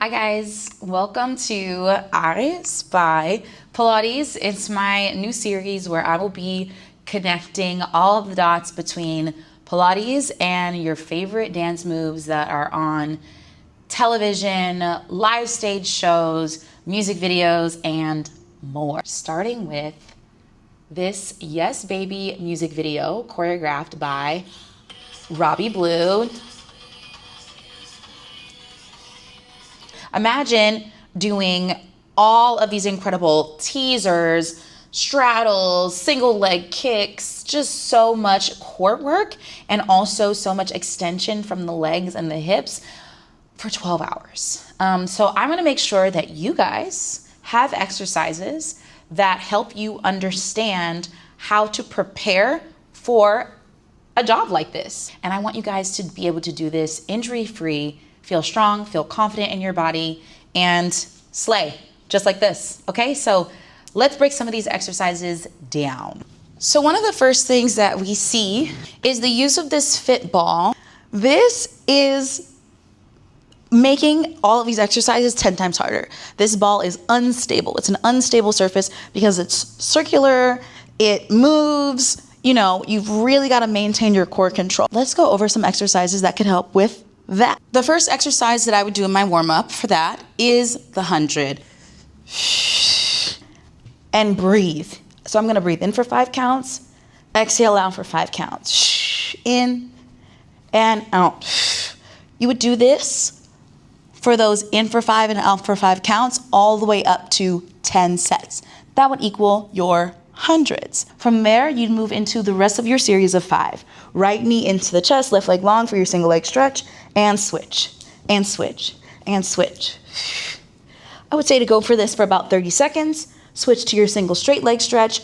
Hi guys, welcome to I Spy Pilates. It's my new series where I will be connecting all of the dots between Pilates and your favorite dance moves that are on television, live stage shows, music videos, and more. Starting with this Yes Baby music video choreographed by Robbie Blue. Imagine doing all of these incredible teasers, straddles, single leg kicks, just so much core work and also so much extension from the legs and the hips for 12 hours. So I'm gonna make sure that you guys have exercises that help you understand how to prepare for a job like this. And I want you guys to be able to do this injury-free, feel strong, feel confident in your body, and slay, just like this, okay? So let's break some of these exercises down. So one of the first things that we see is the use of this fit ball. This is making all of these exercises 10 times harder. This ball is unstable. It's an unstable surface because it's circular, it moves, you've really got to maintain your core control. Let's go over some exercises that can help with that. The first exercise that I would do in my warm-up for that is the 100. And breathe. So I'm going to breathe in for 5 counts, exhale out for 5 counts. In and out. You would do this for those in for 5 and out for 5 counts all the way up to 10 sets. That would equal your hundreds. From there, you'd move into the rest of your series of 5. Right knee into the chest, left leg long for your single leg stretch, and switch, and switch, and switch. I would say to go for this for about 30 seconds, switch to your single straight leg stretch,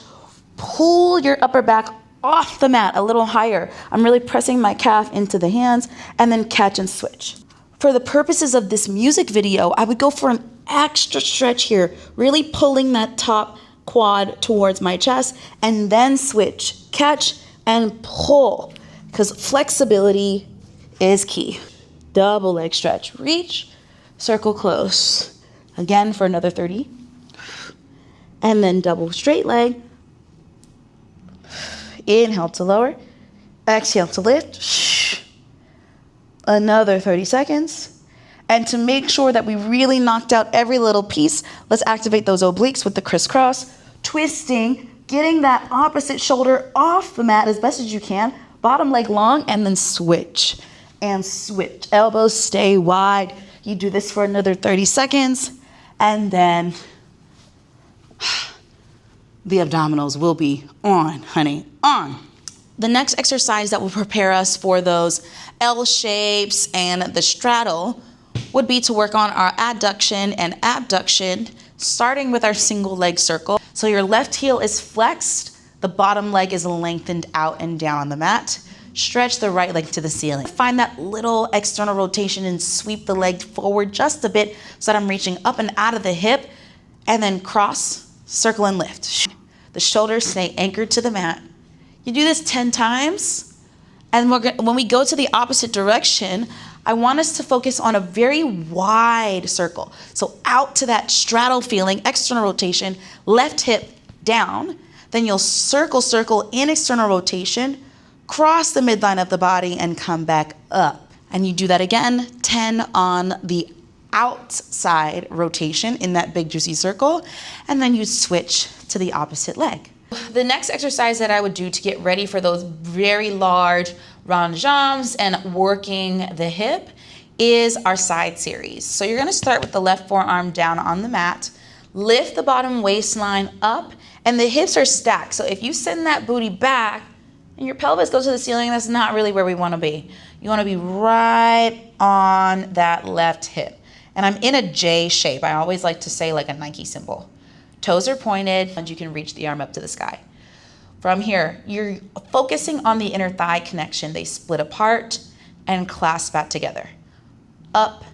pull your upper back off the mat a little higher. I'm really pressing my calf into the hands, and then catch and switch. For the purposes of this music video, I would go for an extra stretch here, really pulling that top quad towards my chest, and then switch, catch, and pull, because flexibility is key. Double leg stretch, reach, circle close. Again for another 30. And then double straight leg. Inhale to lower, exhale to lift. Another 30 seconds. And to make sure that we really knocked out every little piece, let's activate those obliques with the crisscross, twisting, getting that opposite shoulder off the mat as best as you can, bottom leg long, and then switch and switch. Elbows stay wide. You do this for another 30 seconds, and then the abdominals will be on, honey, on. The next exercise that will prepare us for those L shapes and the straddle would be to work on our adduction and abduction, starting with our single leg circle. So your left heel is flexed, the bottom leg is lengthened out and down on the mat. Stretch the right leg to the ceiling. Find that little external rotation and sweep the leg forward just a bit so that I'm reaching up and out of the hip, and then cross, circle, and lift. The shoulders stay anchored to the mat. You do this 10 times, and when we go to the opposite direction, I want us to focus on a very wide circle. So out to that straddle feeling, external rotation, left hip down. Then you'll circle, circle in external rotation, cross the midline of the body, and come back up. And you do that again, 10 on the outside rotation in that big juicy circle. And then you switch to the opposite leg. The next exercise that I would do to get ready for those very large round jambs and working the hip is our side series. So you're gonna start with the left forearm down on the mat, lift the bottom waistline up, and the hips are stacked. So if you send that booty back and your pelvis goes to the ceiling, that's not really where we wanna be. You wanna be right on that left hip. And I'm in a J shape. I always like to say like a Nike symbol. Toes are pointed, and you can reach the arm up to the sky. From here, you're focusing on the inner thigh connection. They split apart and clasp back together. Up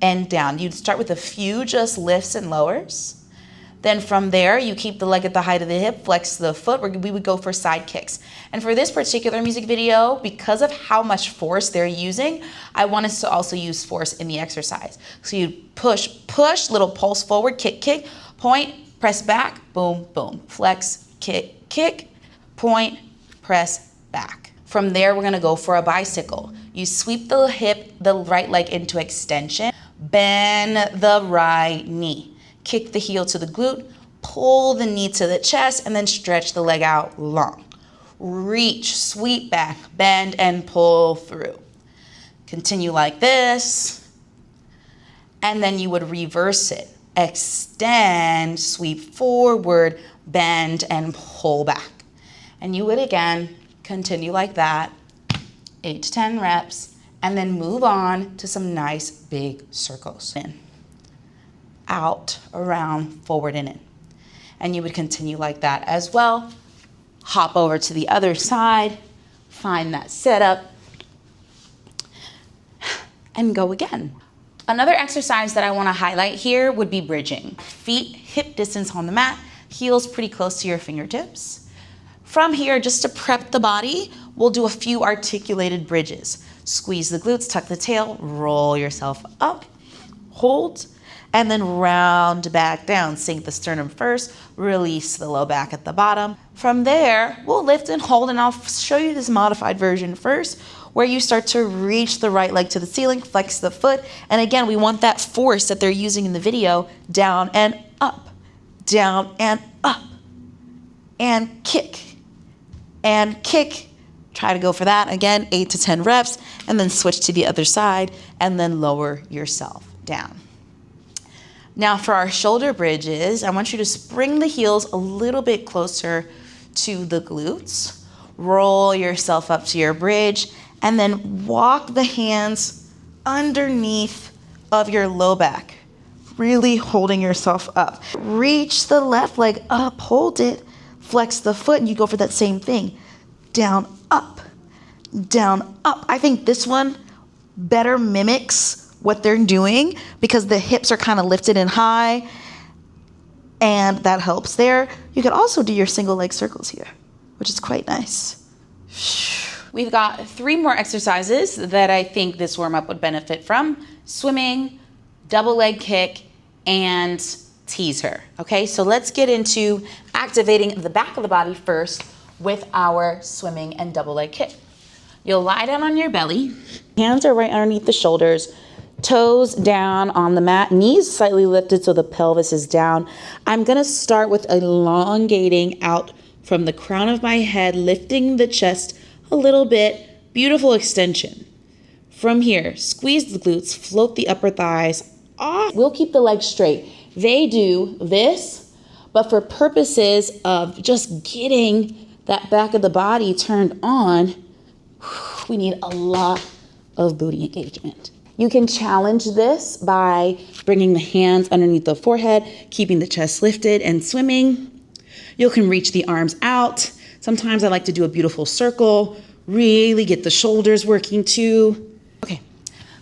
and down. You'd start with a few just lifts and lowers. Then from there, you keep the leg at the height of the hip, flex the foot. We would go for side kicks. And for this particular music video, because of how much force they're using, I want us to also use force in the exercise. So you push, push, little pulse forward, kick, kick, point, press back, boom, boom. Flex, kick, kick, point, press back. From there, we're gonna go for a bicycle. You sweep the hip, the right leg into extension, bend the right knee. Kick the heel to the glute, pull the knee to the chest, and then stretch the leg out long. Reach, sweep back, bend, and pull through. Continue like this. And then you would reverse it. Extend, sweep forward, bend, and pull back. And you would again continue like that, 8 to 10 reps, and then move on to some nice big circles. In, out, around, forward, and in. And you would continue like that as well. Hop over to the other side, find that setup, and go again. Another exercise that I want to highlight here would be bridging. Feet hip distance on the mat, heels pretty close to your fingertips. From here, just to prep the body, we'll do a few articulated bridges. Squeeze the glutes, tuck the tail, roll yourself up, hold, and then round back down. Sink the sternum first, release the low back at the bottom. From there, we'll lift and hold, and I'll show you this modified version first, where you start to reach the right leg to the ceiling, flex the foot, and again, we want that force that they're using in the video, down and up, and kick, and kick. Try to go for that, again, 8 to 10 reps, and then switch to the other side, and then lower yourself down. Now for our shoulder bridges, I want you to spring the heels a little bit closer to the glutes, roll yourself up to your bridge, and then walk the hands underneath of your low back, really holding yourself up. Reach the left leg up, hold it, flex the foot, and you go for that same thing. Down, up, down, up. I think this one better mimics what they're doing because the hips are kind of lifted and high, and that helps there. You could also do your single leg circles here, which is quite nice. We've got 3 more exercises that I think this warm-up would benefit from: swimming, double leg kick, and teaser. Okay, so let's get into activating the back of the body first with our swimming and double leg kick. You'll lie down on your belly, hands are right underneath the shoulders, toes down on the mat, knees slightly lifted so the pelvis is down. I'm gonna start with elongating out from the crown of my head, lifting the chest a little bit, beautiful extension. From here, squeeze the glutes, float the upper thighs off. We'll keep the legs straight. They do this, but for purposes of just getting that back of the body turned on, we need a lot of booty engagement. You can challenge this by bringing the hands underneath the forehead, keeping the chest lifted and swimming. You can reach the arms out. Sometimes I like to do a beautiful circle, really get the shoulders working too. Okay,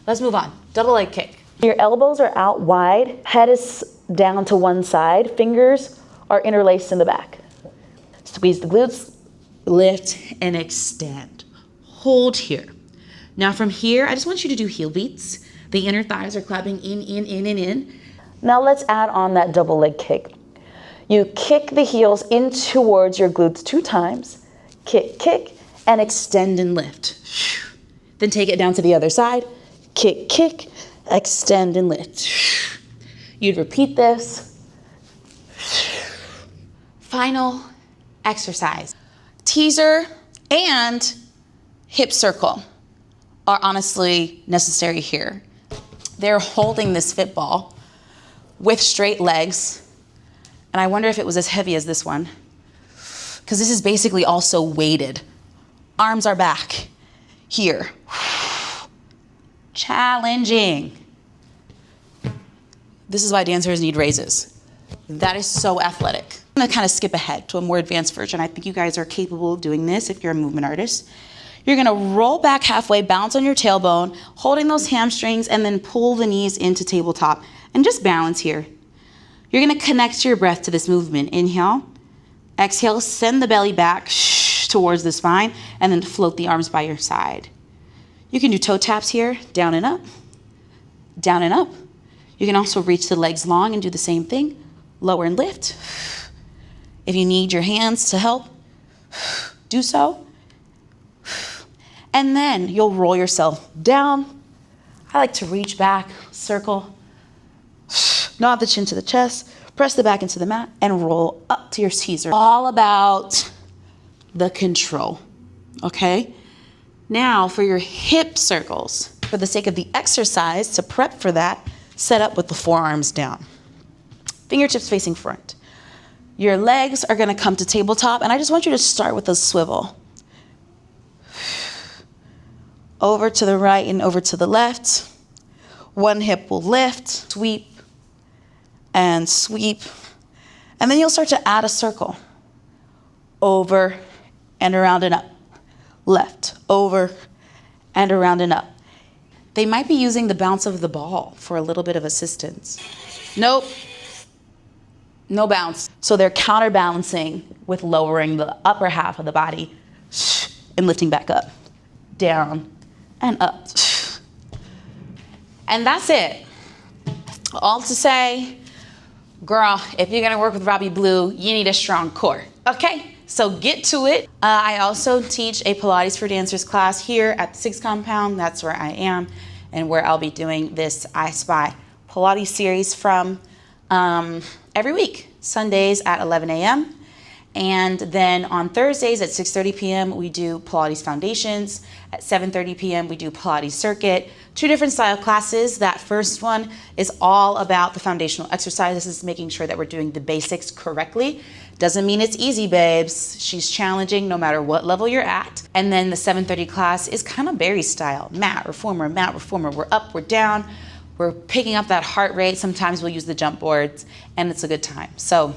let's move on. Double leg kick. Your elbows are out wide, head is down to one side, fingers are interlaced in the back. Squeeze the glutes, lift and extend. Hold here. Now from here, I just want you to do heel beats. The inner thighs are clapping in, and in. Now let's add on that double leg kick. You kick the heels in towards your glutes 2 times, kick, kick, and extend and lift. Then take it down to the other side, kick, kick, extend and lift. You'd repeat this. Final exercise. Teaser and hip circle are honestly necessary here. They're holding this fit ball with straight legs, and I wonder if it was as heavy as this one, because this is basically also weighted. Arms are back here. Challenging. This is why dancers need raises. That is so athletic. I'm gonna kind of skip ahead to a more advanced version. I think you guys are capable of doing this if you're a movement artist. You're gonna roll back halfway, bounce on your tailbone, holding those hamstrings, and then pull the knees into tabletop. And just balance here. You're gonna connect your breath to this movement. Inhale, exhale, send the belly back towards the spine, and then float the arms by your side. You can do toe taps here, down and up, down and up. You can also reach the legs long and do the same thing, lower and lift. If you need your hands to help, do so. And then you'll roll yourself down. I like to reach back, circle, nod the chin to the chest, press the back into the mat, and roll up to your Caesar. All about the control, okay? Now for your hip circles, for the sake of the exercise, to prep for that, set up with the forearms down. Fingertips facing front. Your legs are gonna come to tabletop, and I just want you to start with a swivel. Over to the right and over to the left. One hip will lift, sweep, and sweep. And then you'll start to add a circle. Over and around and up. Left, over and around and up. They might be using the bounce of the ball for a little bit of assistance. Nope, no bounce. So they're counterbalancing with lowering the upper half of the body and lifting back up, down and up. And that's it. All to say, girl, if you're gonna work with Robbie Blue, you need a strong core, okay? So get to it. I also teach a Pilates for Dancers class here at the 6 Compound. That's where I am and where I'll be doing this I Spy Pilates series from every week, Sundays at 11 a.m. And then on Thursdays at 6:30 p.m. we do Pilates Foundations. At 7:30 p.m. we do Pilates Circuit. 2 different style classes. That first one is all about the foundational exercises, making sure that we're doing the basics correctly. Doesn't mean it's easy, babes. She's challenging no matter what level you're at. And then the 7:30 class is kind of Barry style. Mat reformer, mat reformer. We're up, we're down. We're picking up that heart rate. Sometimes we'll use the jump boards, and it's a good time. So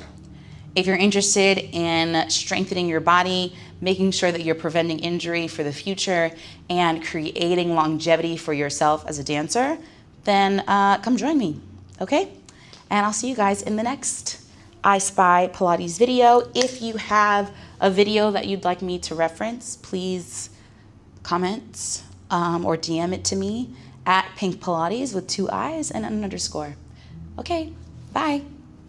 if you're interested in strengthening your body, making sure that you're preventing injury for the future, and creating longevity for yourself as a dancer, then come join me, okay? And I'll see you guys in the next I Spy Pilates video. If you have a video that you'd like me to reference, please comment or DM it to me at Pink Pilates with 2 I's and an underscore. Okay, bye.